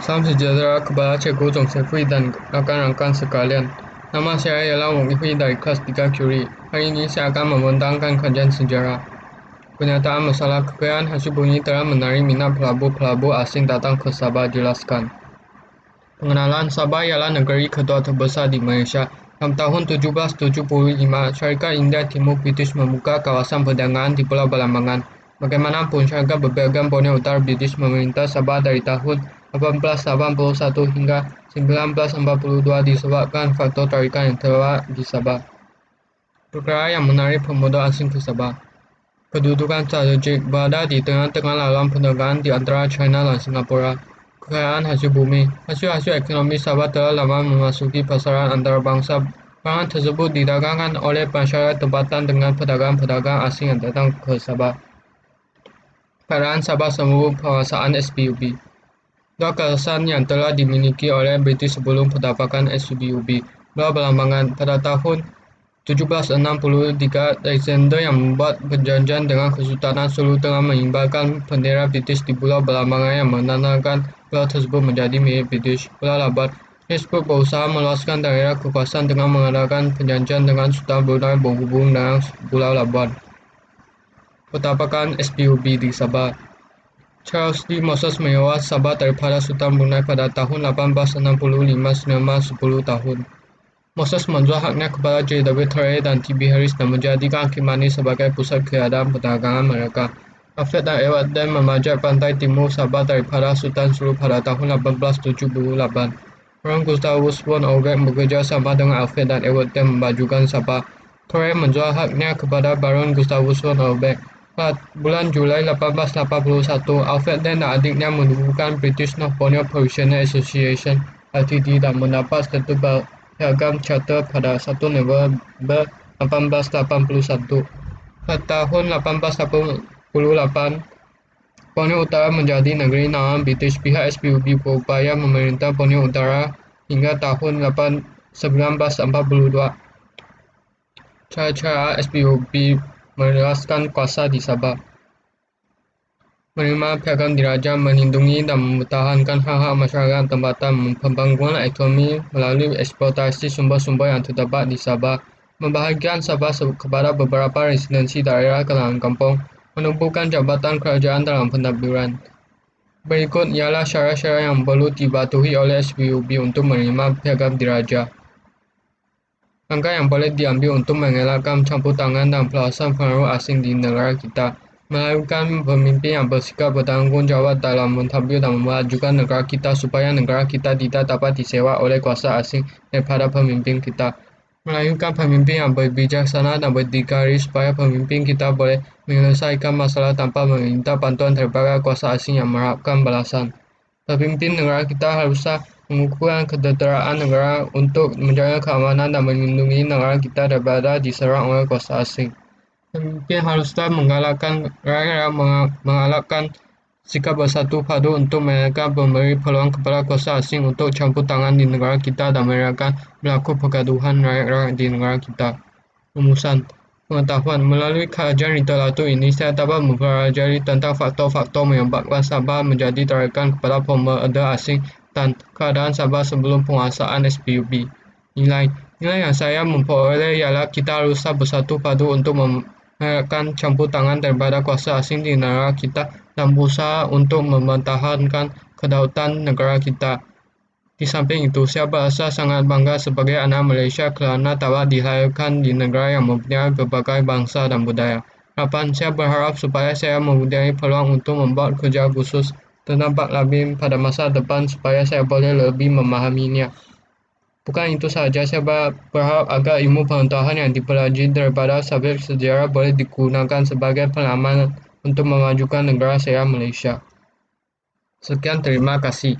Salam sejahtera kepada Cikgu Chong Sefui dan rakan-rakan sekalian. Nama saya ialah Wong Hui dari kelas 3 Curie. Hari ini saya akan membentangkan kajian sejarah. Pernyataan masalah kekayaan hasil bumi telah menarik minat pelabur-pelabur asing datang ke Sabah. Jelaskan. Pengenalan, Sabah ialah negeri kedua terbesar di Malaysia. Dalam tahun 1775, Syarikat India Timur British membuka kawasan perdagangan di Pulau Belambangan. Bagaimanapun, syarikat berpiagam Borneo Utara British memerintah Sabah dari tahun 1881 hingga 1942 disebabkan faktor tarikan yang terdapat di Sabah. Perkara yang menarik pemuda asing ke Sabah. Kedudukan strategik berada di tengah-tengah laluan perdagangan di antara China dan Singapura. Kekayaan hasil bumi. Hasil-hasil ekonomi Sabah telah lama memasuki pasaran antarabangsa. Barang tersebut didagangkan oleh masyarakat tempatan dengan pedagang-pedagang asing yang datang ke Sabah. Keadaan Sabah sebelum penguasaan SPUB. Dua kawasan yang telah dimiliki oleh British sebelum pendapakan SPUB. Pulau Belambangan pada tahun 1763, Alexander yang membuat perjanjian dengan Kesultanan Sulu Tengah mengibarkan bendera British di Pulau Belambangan yang menandakan pulau tersebut menjadi milik British. Pulau Laban. Hizbut berusaha meluaskan daerah kekuasaan dengan mengadakan perjanjian dengan Sultan Brunei berhubung dengan Pulau Laban. Pendapakan SPUB di Sabah. Charles D. Moses menyewa Sabah daripada Sultan Brunei pada tahun 1865 selama 10 tahun. Moses menjual haknya kepada J.W. Torrey dan T.B. Harris dan menjadikan Kilmarnock sebagai pusat keadaan perdagangan mereka. Alfred dan Edward dan memajak pantai timur Sabah daripada Sultan Sulu pada tahun 1878. Baron Gustavus von Auerbach bekerja sama dengan Alfred dan Edward dan memajukan Sabah. Torrey menjual haknya kepada Baron Gustavus von Auerbach. Pada bulan Julai 1881, Alfred dan adiknya mendirikan British North Borneo Provincial Association Ltd dan mendapat status Piagam Charter pada 1 November 1881. Pada tahun 1888, Borneo Utara menjadi negeri naungan British. Pihak SPUB berupaya memerintah Borneo Utara hingga tahun 1942. Cara-cara SPUB meluaskan kuasa di Sabah. Menerima piagam diraja, melindungi dan mempertahankan hak-hak masyarakat tempatan, pembangunan ekonomi melalui eksploitasi sumber-sumber yang terdapat di Sabah, membahagikan Sabah kepada beberapa residensi daerah kalangan kampung, menumbuhkan jabatan kerajaan dalam pentadbiran. Berikut ialah syarat-syarat yang perlu dipatuhi oleh SPUB untuk menerima piagam diraja. Langkah yang boleh diambil untuk mengelakkan campur tangan dan pelasan pengaruh asing di negara kita. Melakukan pemimpin yang bersikap bertanggungjawab dalam mentadbir dan memajukan negara kita supaya negara kita tidak dapat disewa oleh kuasa asing daripada pemimpin kita. Melakukan pemimpin yang berbijaksana dan berdikari supaya pemimpin kita boleh menyelesaikan masalah tanpa meminta bantuan daripada kuasa asing yang mengharapkan balasan. Pemimpin negara kita haruslah mengukuhkan ketenteraan negara untuk menjaga keamanan dan melindungi negara kita daripada diserang oleh kuasa asing. Pemimpin haruslah menggalakkan rakyat mengalahkan sikap bersatu padu untuk mereka memberi peluang kepada kuasa asing untuk campur tangan di negara kita dan mereka berlaku pergaduhan rakyat di negara kita. Rumusan pengetahuan melalui kajian literatur ini saya dapat mempelajari tentang faktor-faktor menyebabkan Sabah menjadi tarikan kepada pembeda asing dan keadaan Sabah sebelum penguasaan SPUB. Nilai yang saya memperoleh ialah kita haruslah bersatu padu untuk mengelakkan campur tangan daripada kuasa asing di negara kita dan berusaha untuk mempertahankan kedaulatan negara kita. Di samping itu, saya berasa sangat bangga sebagai anak Malaysia kerana dapat dilahirkan di negara yang mempunyai berbagai bangsa dan budaya. Harapan saya berharap supaya saya mempunyai peluang untuk membuat kerja khusus tentang Bak Labim pada masa depan supaya saya boleh lebih memahaminya. Bukan itu sahaja, saya berharap agar ilmu pengetahuan yang dipelajari daripada subjek sejarah boleh digunakan sebagai pengalaman untuk memajukan negara saya Malaysia. Sekian, terima kasih.